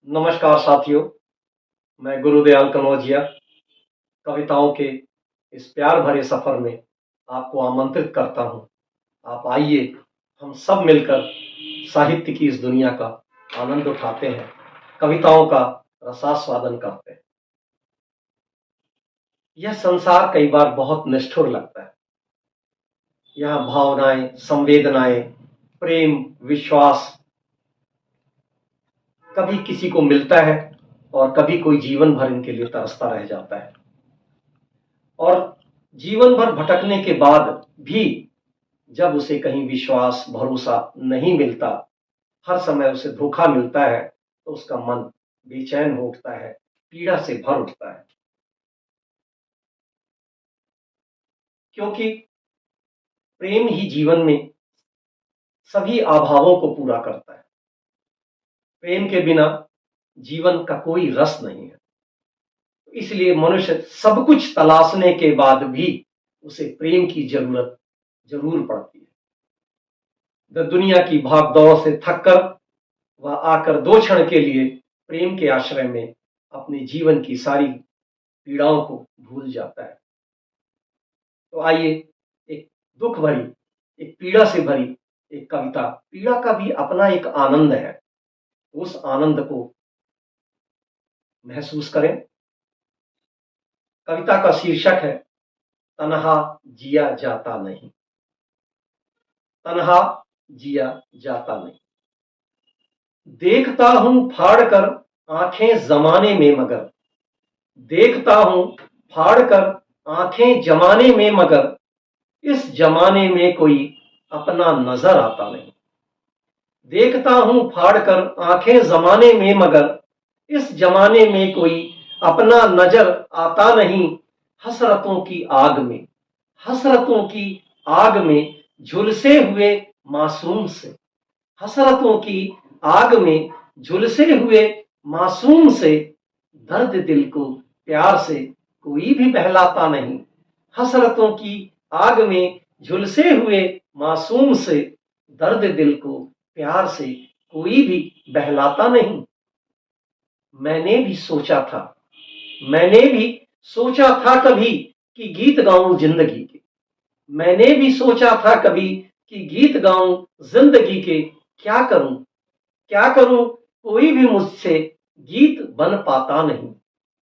नमस्कार साथियों, मैं गुरुदयाल कनौजिया कविताओं के इस प्यार भरे सफर में आपको आमंत्रित करता हूं। आप आइए, हम सब मिलकर साहित्य की इस दुनिया का आनंद उठाते हैं, कविताओं का रसास्वादन करते हैं। यह संसार कई बार बहुत निष्ठुर लगता है। यहाँ भावनाएं, संवेदनाएं, प्रेम, विश्वास कभी किसी को मिलता है और कभी कोई जीवन भर इनके लिए तरसता रह जाता है। और जीवन भर भटकने के बाद भी जब उसे कहीं विश्वास, भरोसा नहीं मिलता, हर समय उसे धोखा मिलता है, तो उसका मन बेचैन हो उठता है, पीड़ा से भर उठता है। क्योंकि प्रेम ही जीवन में सभी अभावों को पूरा करता है। प्रेम के बिना जीवन का कोई रस नहीं है। इसलिए मनुष्य सब कुछ तलाशने के बाद भी उसे प्रेम की जरूरत जरूर पड़ती है। दुनिया की भाग दौड़ से थककर वह आकर 2 क्षण के लिए प्रेम के आश्रय में अपने जीवन की सारी पीड़ाओं को भूल जाता है। तो आइए, एक दुख भरी, एक पीड़ा से भरी एक कविता, पीड़ा का भी अपना एक आनंद है, उस आनंद को महसूस करें। कविता का शीर्षक है तन्हा जिया जाता नहीं। तन्हा जिया जाता नहीं। देखता हूं फाड़कर आंखें जमाने में मगर, देखता हूं फाड़कर आंखें जमाने में मगर, इस जमाने में कोई अपना नजर आता नहीं। देखता हूं फाड़कर आंखें जमाने में मगर, इस जमाने में कोई अपना नजर आता नहीं। हसरतों की आग में, हसरतों की आग में झुलसे हुए मासूम से, हसरतों की आग में झुलसे हुए मासूम से, दर्द दिल को प्यार से कोई भी बहलाता नहीं। हसरतों की आग में झुलसे हुए मासूम से, दर्द दिल को प्यार से कोई भी बहलाता नहीं। मैंने भी सोचा था, मैंने भी सोचा था कभी कि गीत गाऊं जिंदगी के। मैंने भी सोचा था कभी कि गीत गाऊं जिंदगी के। क्या करूं, क्या करूं, कोई भी मुझसे गीत बन पाता नहीं।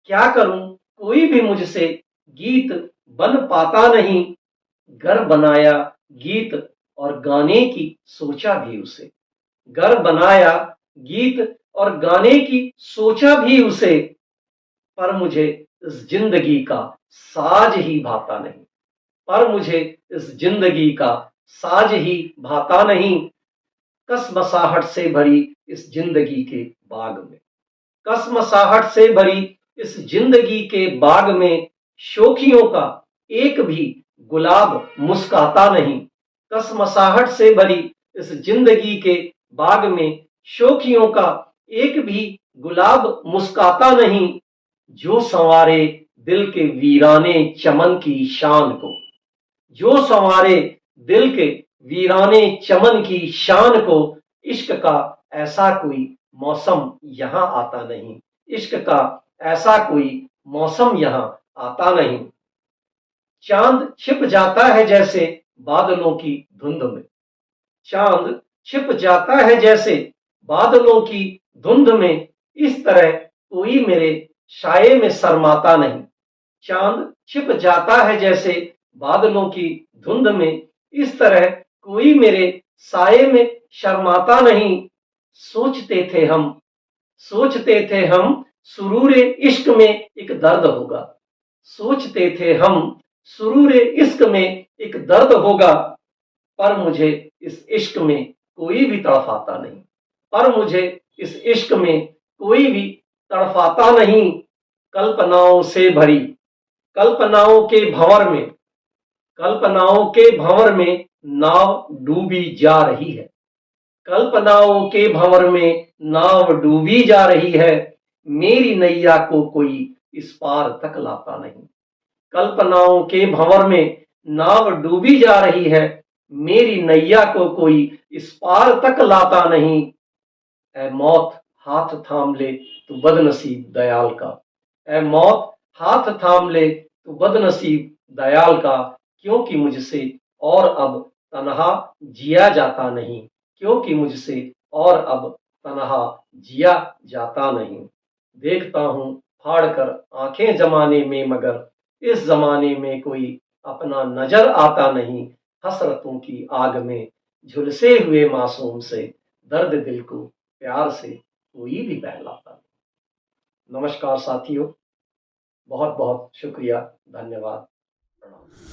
क्या करूं, कोई भी मुझसे गीत बन पाता नहीं। घर बनाया गीत और गाने की सोचा भी उसे, घर बनाया गीत और गाने की सोचा भी उसे, पर मुझे इस जिंदगी का साज ही भाता नहीं। पर मुझे इस जिंदगी का साज ही भाता नहीं। कसमसाहट से भरी इस जिंदगी के बाग में, कसमसाहट से भरी इस जिंदगी के बाग में, शोखियों का एक भी गुलाब मुस्काता नहीं। कसमसाहट से भरी इस जिंदगी के बाग में, शोखियों का एक भी गुलाब मुस्काता नहीं। जो संवारे दिल के वीराने चमन की शान को, जो संवारे दिल के वीराने चमन की शान को, इश्क का ऐसा कोई मौसम यहां आता नहीं। इश्क का ऐसा कोई मौसम यहां आता नहीं। चांद छिप जाता है जैसे बादलों की धुंध में, चांद छिप जाता है जैसे बादलों की धुंध में, इस तरह कोई मेरे साये में शर्माता नहीं। चांद छिप जाता है जैसे बादलों की धुंध में, इस तरह कोई मेरे साये में शर्माता नहीं। सोचते थे हम, सोचते थे हम, सुरूरे इश्क में एक दर्द होगा। सोचते थे हम, सुरूरे इश्क में एक दर्द होगा, पर मुझे इस इश्क में कोई भी तड़फाता नहीं। पर मुझे इस इश्क में कोई भी तड़फाता नहीं। कल्पनाओं से भरी, कल्पनाओं के भंवर में, कल्पनाओं के भंवर में नाव डूबी जा रही है। कल्पनाओं के भंवर में नाव डूबी जा रही है। मेरी नैया को कोई इस पार तक लाता नहीं। कल्पनाओं के भंवर में नाव डूबी जा रही है। मेरी नैया को कोई इस पार तक लाता नहीं। ऐ मौत हाथ थाम ले तू बदनसीब दयाल का। ऐ मौत हाथ थाम ले तू बदनसीब दयाल का, क्योंकि मुझसे और अब तन्हा जिया जाता नहीं, क्योंकि मुझसे और अब तन्हा जिया जाता नहीं। देखता हूँ फाड़ कर आंखें जमाने में, मगर इस जमाने में कोई अपना नजर आता नहीं। हसरतों की आग में झुलसे हुए मासूम से दर्द दिल को प्यार से कोई भी बहलाता नहीं। नमस्कार साथियों, बहुत बहुत शुक्रिया, धन्यवाद, प्रणाम।